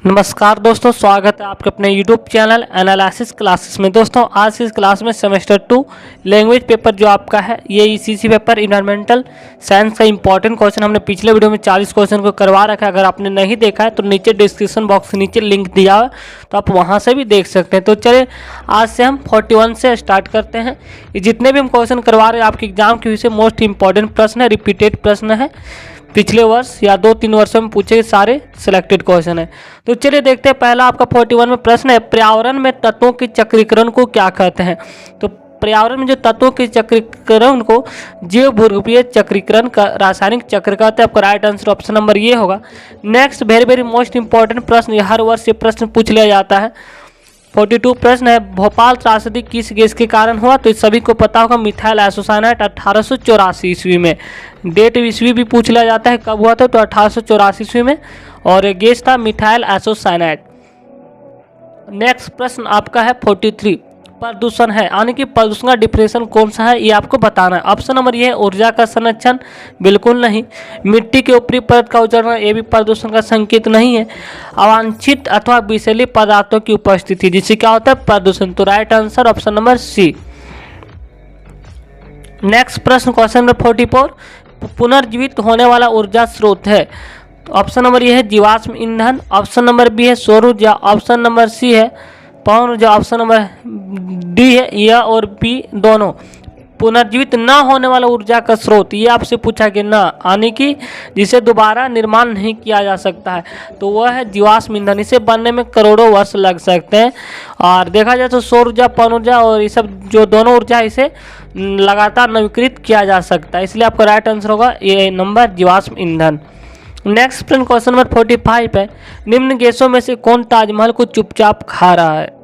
नमस्कार दोस्तों, स्वागत है आपके अपने यूट्यूब चैनल एनालिसिस क्लासेस में। दोस्तों आज इस क्लास में सेमेस्टर 2 लैंग्वेज पेपर जो आपका है ये ईसीसी पेपर इन्वायरमेंटल साइंस का इंपॉर्टेंट क्वेश्चन हमने पिछले वीडियो में 40 क्वेश्चन को करवा रखा है। अगर आपने नहीं देखा है तो नीचे डिस्क्रिप्शन बॉक्स के नीचे लिंक दिया है तो आप वहाँ से भी देख सकते हैं। तो चलिए आज से हम 41 से स्टार्ट करते हैं। ये जितने भी हम क्वेश्चन करवा रहे हैं आपके एग्जाम के विषय मोस्ट इंपॉर्टेंट प्रश्न है, रिपीटेड प्रश्न है, पिछले वर्ष या 2-3 वर्षों में पूछे सारे सिलेक्टेड क्वेश्चन है। तो चलिए देखते हैं। पहला आपका 41 में प्रश्न है, पर्यावरण में तत्वों के चक्रीकरण को क्या कहते हैं। तो पर्यावरण में जो तत्वों के चक्रीकरण को जीव भूगर्भीय चक्रीकरण का रासायनिक चक्र कहते हैं। आपका राइट आंसर ऑप्शन नंबर ये होगा। Next very very most important प्रश्न, ये हर वर्ष ये प्रश्न पूछ लिया जाता है। 42 प्रश्न है, भोपाल त्रासदी किस गैस के कारण हुआ। तो इस सभी को पता होगा, मिथाइल आइसोसाइनेट 1884 ईस्वी में। डेट ईस्वी भी पूछ लिया जाता है कब हुआ था, तो 1884 ईस्वी में, और गैस था मिथाइल आइसोसाइनेट। नेक्स्ट प्रश्न आपका है 43, प्रदूषण है, यानी कि प्रदूषण का डिफिनेशन कौन सा है ये आपको बताना है। ऑप्शन नंबर ये है ऊर्जा का संरक्षण, बिल्कुल नहीं। मिट्टी के ऊपरी परत का उजड़ना, ये भी प्रदूषण का संकेत नहीं है। अवांछित अथवा विषैली पदार्थों की उपस्थिति, जिससे क्या होता है प्रदूषण। तो right answer option number C. Next प्रश्न क्वेश्चन नंबर 44, पुनर्जीवित होने वाला ऊर्जा स्रोत है। तो ऑप्शन नंबर ये है जीवाश्म ईंधन, ऑप्शन नंबर बी है सौर ऊर्जा, ऑप्शन नंबर सी है पवन ऊर्जा, ऑप्शन नंबर डी है या और बी दोनों। पुनर्जीवित न होने वाला ऊर्जा का स्रोत, ये आपसे पूछा कि ना, यानी कि जिसे दोबारा निर्माण नहीं किया जा सकता है, तो वह है जीवाश्म ईंधन। इसे बनने में करोड़ों वर्ष लग सकते हैं। और देखा जाए तो सौर ऊर्जा, पवन ऊर्जा और ये सब जो दोनों ऊर्जा, इसे लगातार नवीकृत किया जा सकता है। इसलिए आपका राइट आंसर होगा ये नंबर जीवाश्म ईंधन। नेक्स्ट प्रश्न क्वेश्चन नंबर 45 है, निम्न गैसों में से कौन ताजमहल को चुपचाप खा रहा है।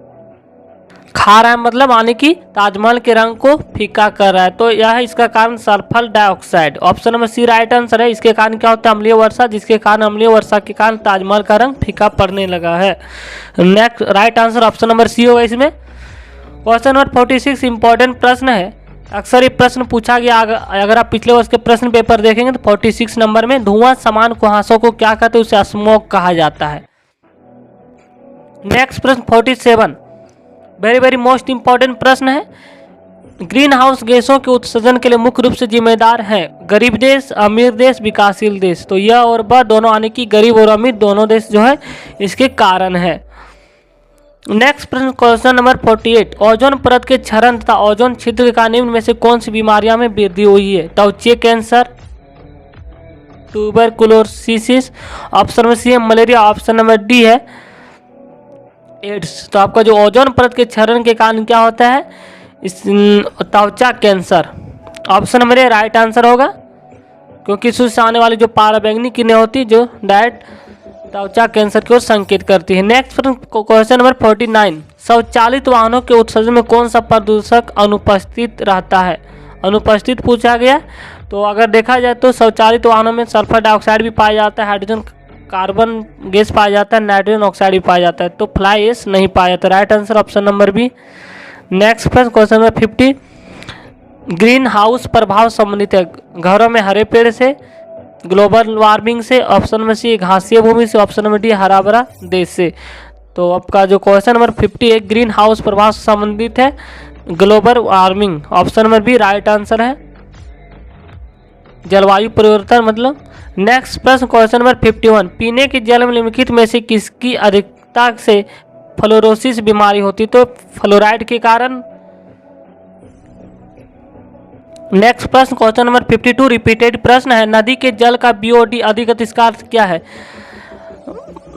खा रहा है मतलब यानी कि ताजमहल के रंग को फीका कर रहा है। तो यह है इसका कारण sulphur dioxide. Option number C right answer है। इसके कारण क्या होता है अम्लीय वर्षा, जिसके कारण अम्लीय वर्षा के कारण ताजमहल का रंग फीका पड़ने लगा है। Next right answer option number C होगा इसमें। क्वेश्चन नंबर 46 इंपॉर्टेंट प्रश्न है, अक्सर ये प्रश्न पूछा गया। अगर आप पिछले वर्ष के प्रश्न पेपर देखेंगे तो 46 नंबर में, धुआं समान कुहासों को क्या कहते हैं, उसे स्मोक कहा जाता है। नेक्स्ट प्रश्न 47 वेरी वेरी मोस्ट इंपॉर्टेंट प्रश्न है, ग्रीन हाउस गैसों के उत्सर्जन के लिए मुख्य रूप से जिम्मेदार हैं गरीब देश, अमीर देश, विकासशील देश। तो यह और वह दोनों, यानी कि गरीब और अमीर दोनों देश जो है इसके कारण है। नेक्स्ट प्रश्न क्वेश्चन नंबर 48, ओजोन परत के क्षरण तथा ओजोन छिद्र का निम्न में से कौन सी बीमारियों में वृद्धि हुई है। त्वचा cancer, tuberculosis, option number C है मलेरिया, ऑप्शन नंबर डी है एड्स। तो आपका जो ओजोन परत के क्षरण के कारण क्या होता है, इस त्वचा cancer. Option number A right answer होगा, क्योंकि सूर्य से आने वाली जो पराबैंगनी किरणें होती है जो डायरेक्ट त्वचा कैंसर की ओर संकेत करती है। नेक्स्ट क्वेश्चन नंबर 49, स्वचालित वाहनों के उत्सर्जन में कौन सा प्रदूषक अनुपस्थित रहता है। अनुपस्थित पूछा गया। तो अगर देखा जाए तो स्वचालित वाहनों में सल्फर डाइऑक्साइड भी पाया जाता है, हाइड्रोजन कार्बन गैस पाया जाता है, नाइट्रोजन ऑक्साइड भी पाया जाता है। तो फ्लाई एश नहीं पाया जाता। Right answer option number B. Next प्रश्न क्वेश्चन नंबर 50, ग्रीन हाउस प्रभाव संबंधित है घरों में हरे पेड़ से, ग्लोबल वार्मिंग से, ऑप्शन नंबर सी घासीय भूमि से, ऑप्शन नंबर डी हरा भरा देश से। तो आपका जो क्वेश्चन नंबर 50 है ग्रीन हाउस प्रभाव से संबंधित है global warming, option number B right answer है, जलवायु परिवर्तन मतलब। नेक्स्ट प्रश्न क्वेश्चन नंबर 51, पीने के जल में निम्नलिखित में से किसकी अधिकता से फ्लोरोसिस बीमारी होती। तो फ्लोराइड के कारण। नेक्स्ट प्रश्न क्वेश्चन नंबर 52 रिपीटेड प्रश्न है, नदी के जल का बीओडी अधिकत, इसका अर्थ क्या है।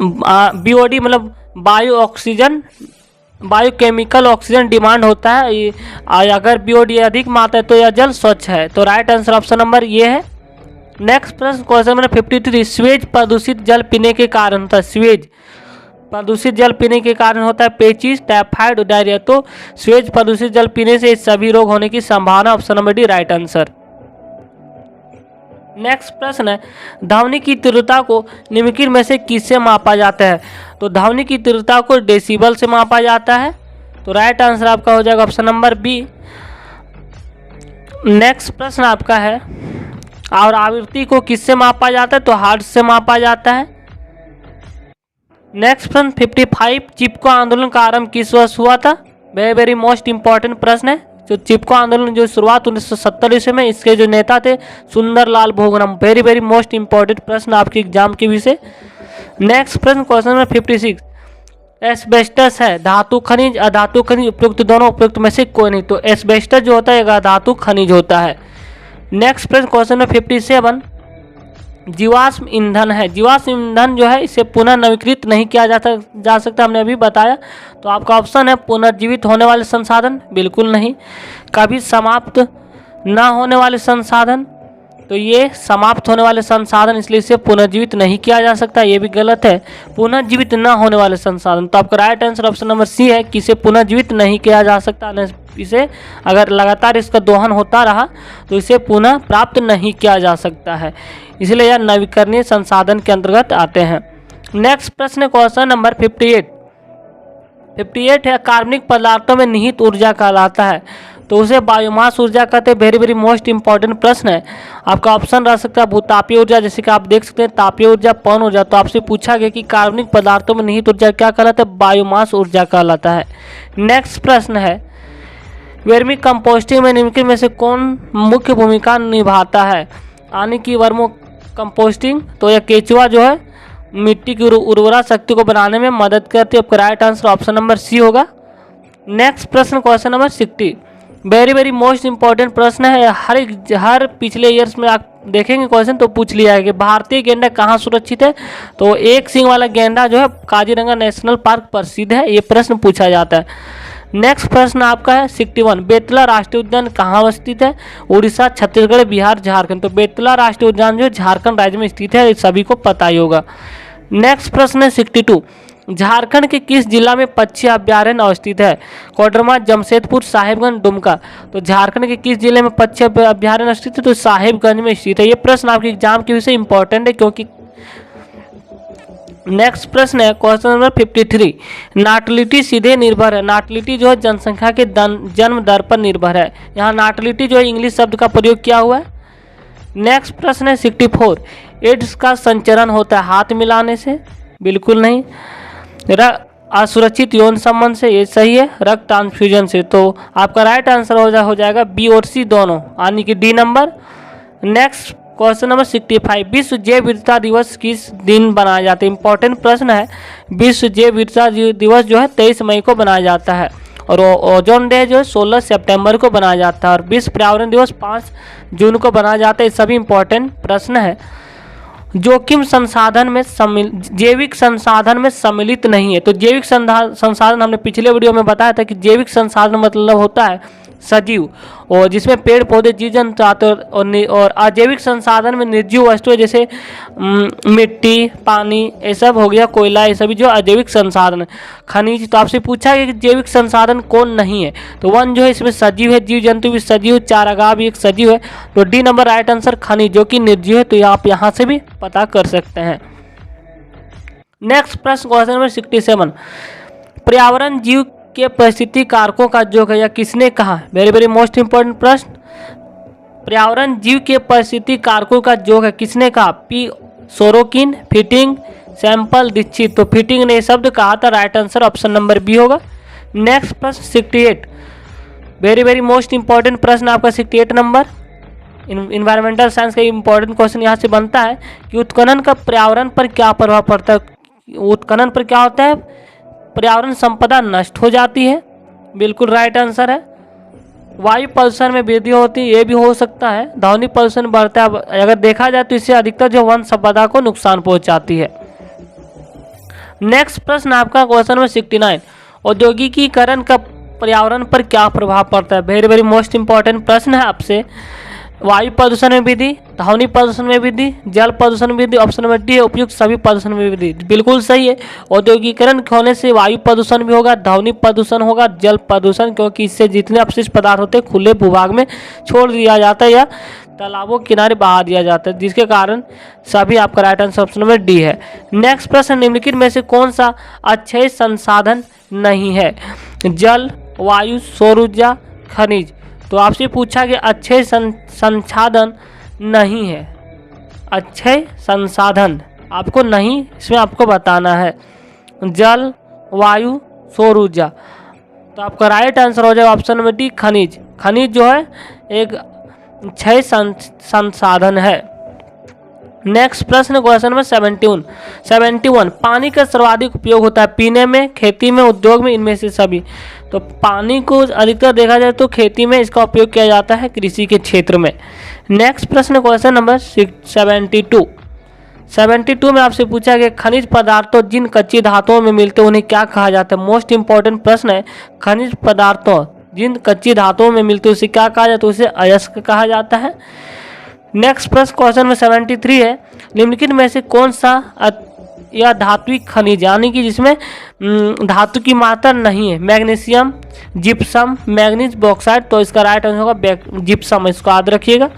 बीओडी मतलब bio oxygen, biochemical oxygen demand होता है। अगर बीओडी अधिक मात्रा है तो यह जल स्वच्छ है। तो राइट आंसर ऑप्शन नंबर ये है। नेक्स्ट प्रश्न क्वेश्चन नंबर 53, स्वेज प्रदूषित जल पीने के कारण होता है। स्वेज प्रदूषित जल पीने के कारण होता है पेचिस, टाइफाइड, डायरिया। तो स्वेज प्रदूषित जल पीने से सभी रोग होने की संभावना, option number D right answer. Next प्रश्न है, ध्वनि की तीव्रता को निम्नलिखित में से किससे मापा जाता है। तो ध्वनि की तीव्रता को डेसिबल से मापा जाता है। तो राइट आंसर आपका हो जाएगा ऑप्शन नंबर बी। नेक्स्ट प्रश्न आपका है, और आवृत्ति को किससे मापा जाता है। तो हर्ट्ज से मापा जाता है। नेक्स्ट प्रश्न 55, चिपको आंदोलन का आरंभ किस वर्ष हुआ था? वेरी वेरी मोस्ट इंपॉर्टेंट प्रश्न है। जो चिपको आंदोलन जो शुरुआत 1970 ईस्वी में, इसके जो नेता थे Sundarlal Bahuguna. Very very most important प्रश्न आपके एग्जाम के विषय। नेक्स्ट प्रश्न क्वेश्चन नंबर 56, एस्बेस्टस है धातु खनिज अधातु खनिज, उपयुक्त दोनों, उपयुक्त में से कोई नहीं। तो एस्बेस्टस जो होता है धातु खनिज होता है। नेक्स्ट प्रश्न क्वेश्चन नंबर 57, जीवाश्म ईंधन है। जीवाश्म ईंधन जो है इसे पुनः नवीकृत नहीं किया जा सकता, हमने अभी बताया। तो आपका ऑप्शन है पुनर्जीवित होने वाले संसाधन, बिल्कुल नहीं। कभी समाप्त न होने वाले संसाधन, तो ये समाप्त होने वाले संसाधन, इसलिए इसे पुनर्जीवित नहीं किया जा सकता, ये भी गलत है। पुनर्जीवित न होने वाले संसाधन, तो आपका right answer option number C है कि इसे पुनर्जीवित नहीं किया जा सकता। इसे अगर लगातार इसका दोहन होता रहा तो इसे पुनः प्राप्त नहीं किया जा सकता है, इसलिए यह नवीकरणीय संसाधन के अंतर्गत आते हैं। नेक्स्ट प्रश्न क्वेश्चन नंबर 58 है कार्बनिक पदार्थों में निहित ऊर्जा कहलाता है, तो उसे बायोमास ऊर्जा कहते हैं। वेरी वेरी मोस्ट इंपॉर्टेंट प्रश्न है। आपका ऑप्शन रह सकता है भूतापीय ऊर्जा, जैसे कि आप देख सकते हैं तापीय ऊर्जा, पवन ऊर्जा। तो आपसे पूछा गया कि कार्बनिक पदार्थों में निहित ऊर्जा क्या कहलाता है? बायोमास ऊर्जा कहलाता है। नेक्स्ट प्रश्न है वर्मी कंपोस्टिंग में निम्नलिखित में से कौन मुख्य भूमिका निभाता है? यानी कि वर्मो कंपोस्टिंग, तो यह केचुआ जो है मिट्टी की उर्वरा शक्ति को बनाने में मदद करती है। आपका right answer option number C होगा। नेक्स्ट प्रश्न question number 60, very very most important प्रश्न है। हर पिछले ईयर्स में आप देखेंगे क्वेश्चन तो पूछ लिया है कि भारतीय गेंडा कहाँ सुरक्षित है? तो एक सींग वाला गेंडा जो है काजीरंगा नेशनल पार्क प्रसिद्ध है, ये प्रश्न पूछा जाता है। नेक्स्ट प्रश्न आपका है 61, बेतला राष्ट्रीय उद्यान कहाँ स्थित है? उड़ीसा, छत्तीसगढ़, बिहार, झारखंड। तो बेतला राष्ट्रीय उद्यान जो है झारखंड राज्य में स्थित है, सभी को पता ही होगा। नेक्स्ट प्रश्न है 62, झारखंड के किस जिला में पक्षी अभ्यारण्य अवस्थित है? कोडरमा, जमशेदपुर, साहेबगंज, दुमका। तो झारखंड के किस जिले में पक्षी अभ्यारण्य स्थित है? तो साहेबगंज में स्थित है। ये प्रश्न आपके एग्जाम के विषय इंपॉर्टेंट है क्योंकि। नेक्स्ट प्रश्न है क्वेश्चन नंबर 53, नाटिलिटी सीधे निर्भर है। नाटिलिटी जो है जनसंख्या के जन्म दर पर निर्भर है। यहाँ नाटिलिटी जो है इंग्लिश शब्द का प्रयोग किया हुआ है। नेक्स्ट प्रश्न है 64, एड्स का संचरण होता है हाथ मिलाने से? बिल्कुल नहीं। असुरक्षित यौन संबंध से, ये सही है। रक्त ट्रांसफ्यूजन से, तो आपका राइट आंसर हो जाएगा बी और सी दोनों, यानी कि D number. Next question number 65, विश्व जैव विविधता दिवस किस दिन बनाया जाता है? इंपॉर्टेंट प्रश्न है। विश्व जैव विविधता दिवस जो है 23 मई को बनाया जाता है, और ओजोन डे जो है 16 सितंबर को बनाया जाता है, और विश्व पर्यावरण दिवस 5 जून को बनाया जाता है। सभी इंपॉर्टेंट प्रश्न है। जोखिम संसाधन में जैविक संसाधन में सम्मिलित नहीं है। तो जैविक संसाधन हमने पिछले वीडियो में बताया था कि जैविक संसाधन मतलब होता है सजीव, और जिसमें पेड़ पौधे जीव जंतु आते हैं, और अजैविक संसाधन में निर्जीव वस्तुएं जैसे मिट्टी, पानी, ये सब हो गया, कोयला, ये सभी जो अजैविक संसाधन है। खनिज, तो आपसे पूछा गया कि जैविक संसाधन कौन नहीं है? तो वन जो है इसमें सजीव है, जीव जंतु भी सजीव, चारागाह भी एक सजीव है। तो डी नंबर राइट आंसर खनिज, जो कि निर्जीव है, तो आप यहाँ से भी पता कर सकते हैं। नेक्स्ट प्रश्न क्वेश्चन नंबर 67, पर्यावरण जीव के परिस्थिति कारकों का योग है, या किसने कहा? वेरी वेरी मोस्ट इंपॉर्टेंट प्रश्न। पर्यावरण जीव के परिस्थिति कारकों का योग है, किसने कहा? P Sorokin, Fitting, Semple, Dikshit. तो फिटिंग ने शब्द कहा था, right answer option number B होगा। नेक्स्ट प्रश्न 68, वेरी वेरी मोस्ट इंपॉर्टेंट प्रश्न आपका 68 नंबर। इन्वायरमेंटल साइंस का इंपॉर्टेंट क्वेश्चन यहाँ से बनता है कि उत्खनन का पर्यावरण पर क्या प्रभाव पड़ता है? उत्खनन पर क्या होता है? पर्यावरण संपदा नष्ट हो जाती है, बिल्कुल राइट आंसर है। वायु प्रदूषण में वृद्धि होती है, ये भी हो सकता है। ध्वनि प्रदूषण बढ़ता है, अगर देखा जाए तो इससे अधिकतर जो वन संपदा को नुकसान पहुंचाती है। नेक्स्ट प्रश्न आपका क्वेश्चन नंबर 69, औद्योगिकीकरण का पर्यावरण पर क्या प्रभाव पड़ता है? वेरी वेरी मोस्ट इंपॉर्टेंट प्रश्न है आपसे। वायु प्रदूषण में वृद्धि, ध्वनि प्रदूषण में वृद्धि, जल प्रदूषण में वृद्धि। ऑप्शन नंबर डी है उपयुक्त सभी प्रदूषण में वृद्धि, बिल्कुल सही है। औद्योगिकरण होने से वायु प्रदूषण भी होगा, ध्वनि प्रदूषण होगा, जल प्रदूषण, क्योंकि इससे जितने अपशिष्ट पदार्थ होते हैं खुले भूभाग में छोड़ दिया जाता है या तालाबों के किनारे बहा दिया जाता है, जिसके कारण सभी आपका right answer option number D है। नेक्स्ट प्रश्न, निम्नलिखित में से कौन सा अक्षय संसाधन नहीं है? जल, वायु, सौर ऊर्जा, खनिज। तो आपसे पूछा कि अक्षय संसाधन नहीं है, अक्षय संसाधन आपको नहीं, इसमें आपको बताना है। जल, वायु, सौर ऊर्जा। तो आपका राइट आंसर हो जाएगा ऑप्शन नंबर डी खनिज। खनिज जो है एक क्षय संसाधन है। नेक्स्ट प्रश्न क्वेश्चन नंबर 71 पानी का सर्वाधिक उपयोग होता है पीने में, खेती में, उद्योग में, इनमें से सभी। तो पानी को अधिकतर देखा जाए तो खेती में इसका उपयोग किया जाता है, कृषि के क्षेत्र में। नेक्स्ट प्रश्न क्वेश्चन नंबर 72 में आपसे पूछा गया खनिज पदार्थों जिन कच्ची धातुओं में मिलते हैं उन्हें क्या कहा जाता है। मोस्ट इंपॉर्टेंट प्रश्न है। खनिज पदार्थों जिन कच्ची धातुओं में मिलते हैं उसे क्या कहा जाता है, उसे अयस्क कहा जाता है। नेक्स्ट प्रश्न क्वेश्चन में 73 है निम्नलिखित में से कौन सा या धात्विक खनिज यानी कि जिसमें धातु की मात्रा नहीं है। Magnesium, gypsum, manganese, bauxite. तो इसका राइट आंसर होगा जिप्सम, इसको याद रखिएगा।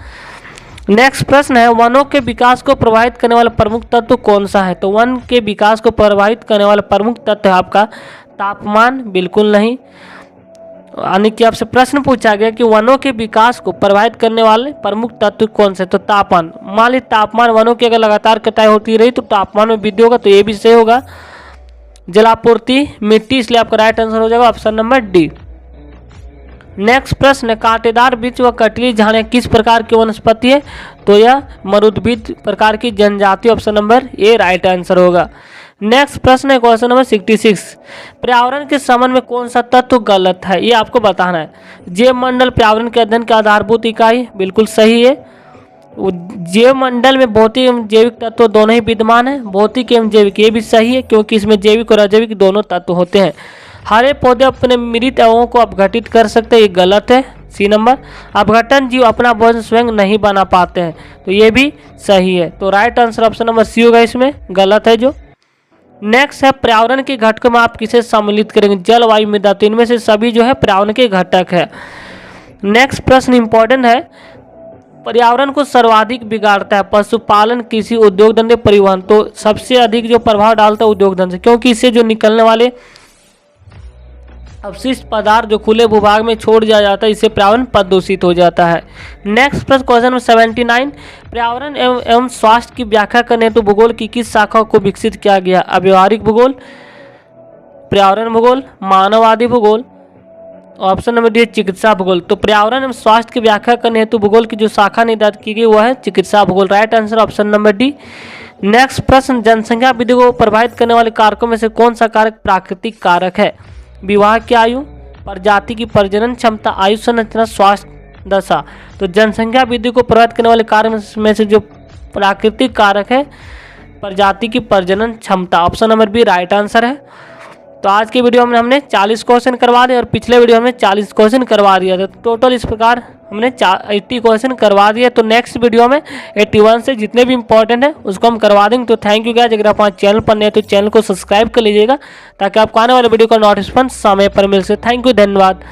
नेक्स्ट प्रश्न है वनों के विकास को प्रभावित करने वाला प्रमुख तत्व कौन सा है। तो वन के विकास को प्रभावित करने वाला प्रमुख तत्व है आपका तापमान, बिल्कुल नहीं। यानी कि आपसे प्रश्न पूछा गया कि वनों के विकास को प्रभावित करने वाले प्रमुख तत्व कौन से। तो तापमान, मान ली तापमान वनों की अगर लगातार कटाई होती रही तो तापमान में वृद्धि होगा, तो ये भी सही होगा। जलापूर्ति, मिट्टी, इसलिए आपका राइट आंसर हो जाएगा ऑप्शन नंबर डी। नेक्स्ट प्रश्न, कांटेदार वृक्ष व कटली झाड़ियाँ किस प्रकार की वनस्पति है। तो यह मरुद्भिद प्रकार की जनजाति, option number A right answer होगा। नेक्स्ट प्रश्न है क्वेश्चन नंबर 66 पर्यावरण के संबंध में कौन सा तत्व गलत है, ये आपको बताना है। जैव मंडल पर्यावरण के अध्ययन की आधारभूत इकाई, बिल्कुल सही है। जैव मंडल में भौतिक एवं जैविक तत्व दोनों ही विद्यमान है। भौतिक एवं जैविक, ये भी सही है क्योंकि इसमें जैविक और अजैविक दोनों तत्व होते हैं। हरे पौधे अपने मृत अवयवों को अपघटित कर सकते हैं, ये गलत है। सी नंबर, अपघटन जीव अपना भोजन स्वयं नहीं बना पाते हैं, तो ये भी सही है। तो right answer option number C होगा, इसमें गलत है जो। नेक्स्ट है पर्यावरण के घटकों में आप किसे सम्मिलित करेंगे। जल, वायु, मृदा। तो इनमें से सभी जो है पर्यावरण के घटक है। नेक्स्ट प्रश्न इंपॉर्टेंट है पर्यावरण को सर्वाधिक बिगाड़ता है पशुपालन, कृषि, उद्योग धंधे, परिवहन। तो सबसे अधिक जो प्रभाव डालता है उद्योग धंधे, क्योंकि इससे जो निकलने वाले अपशिष्ट पदार्थ जो खुले भूभाग में छोड़ दिया जाता है, इससे पर्यावरण प्रदूषित हो जाता है। नेक्स्ट प्रश्न क्वेश्चन नंबर 79 पर्यावरण एवं स्वास्थ्य की व्याख्या करने हेतु भूगोल की किस शाखा को विकसित किया गया। अव्यवहारिक भूगोल, पर्यावरण भूगोल, मानववादी भूगोल, ऑप्शन नंबर डी चिकित्सा भूगोल। तो पर्यावरण एवं स्वास्थ्य की व्याख्या करने हेतु भूगोल की जो शाखा निर्धारित की गई वह है चिकित्सा भूगोल। Right answer option number D. Next प्रश्न जनसंख्या वृद्धि को प्रभावित करने वाले कारकों में से कौन सा कारक प्राकृतिक कारक है। विवाह की आयु, प्रजाति की प्रजनन क्षमता, आयु संरचना, स्वास्थ्य दशा। तो जनसंख्या वृद्धि को प्रभावित करने वाले कारक में से जो प्राकृतिक कारक है प्रजाति की प्रजनन क्षमता, option number B right answer है। तो आज की वीडियो में हमने 40 क्वेश्चन करवा दिए और पिछले वीडियो में 40 क्वेश्चन करवा दिया था। टोटल इस प्रकार हमने 80 क्वेश्चन करवा दिए। तो नेक्स्ट वीडियो में 81 से जितने भी इंपॉर्टेंट है उसको हम करवा देंगे। तो थैंक यू गाइस, अगर आप हमारे चैनल पर नए तो चैनल को सब्सक्राइब कर लीजिएगा ताकि आपको आने वाले वीडियो का नोटिफिकेशन समय पर मिल सके। थैंक यू, धन्यवाद।